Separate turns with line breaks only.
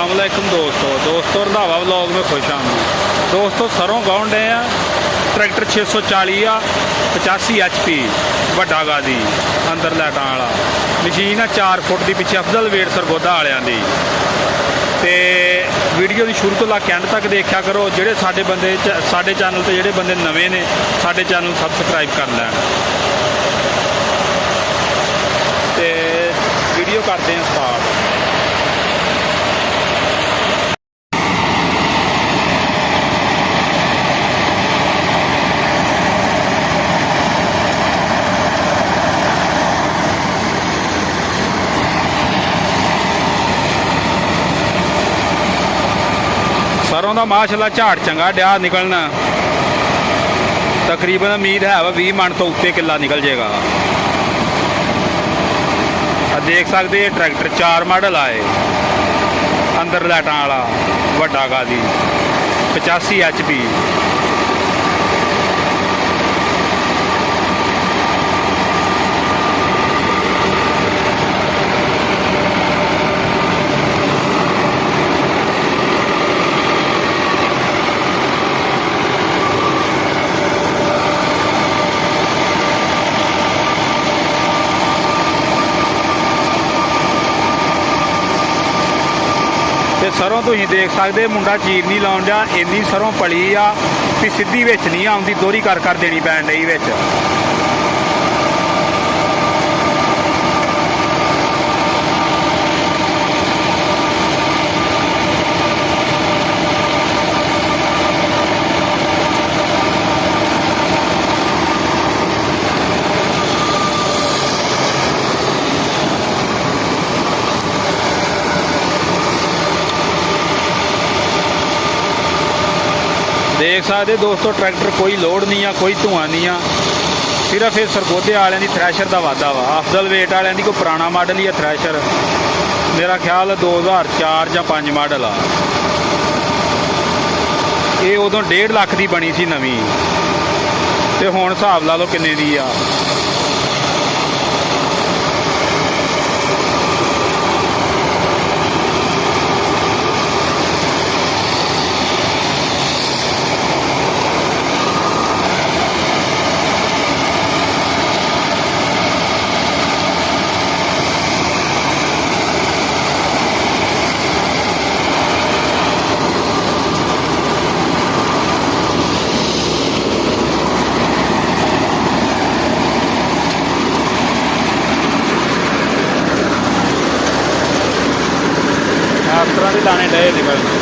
अस्सलामुअलैकुम दोस्तों रंधावा व्लॉग में खुश हाँ दोस्तों। सरों गाउन डे आ ट्रैक्टर 640 आ 85 HP वड्डा गादी अंदर लाइटां वाला मशीन आ 4 फुट की पिछे अफजल वेट सरगोदा वालियां दी। ते वीडियो की शुरू तो लग एंड तक देखा करो। ਜਿਹੜੇ ਸਾਡੇ ਬੰਦੇ ਸਾਡੇ चैनल ਤੇ ਜਿਹੜੇ ਬੰਦੇ ਨਵੇਂ ਨੇ ਸਾਡੇ चैनल सबसक्राइब कर लैन ਤੇ वीडियो करते हैं स्टार्ट। सरों का माशाअल्लाह झाड़ चंगा डिया निकलना। तकरीबन उम्मीद है 20 मन तो उत्ते किला निकल जाएगा। देख सकते ट्रैक्टर 4 मॉडल आए अंदर लाइटां वाला वड्डा गादी 85 HP। ਤੇ ਸਰੋਂ ਤੁਸੀਂ देख सकते मुंडा चीर नहीं लाउन दिया। इन्नी सरों पली आ भी सीधी विच नहीं आउंदी, दोहरी कर देनी पैण डई विच। देख सकते दोस्तों ट्रैक्टर कोई लोड नहीं आ, कोई धुआं नहीं आ। सिर्फ ये सरगोदे वाले की थ्रैशर का वादा वा। अफजल वेट वाले की कोई पुराना मॉडल ही है थ्रैशर, मेरा ख्याल 2004 या 5 मॉडल आ। ये उदों 1.5 लाख की बनी सी नवी, तो हुण हिसाब ला लो किन्ने दी आ। इस तरह के दाने डे निकल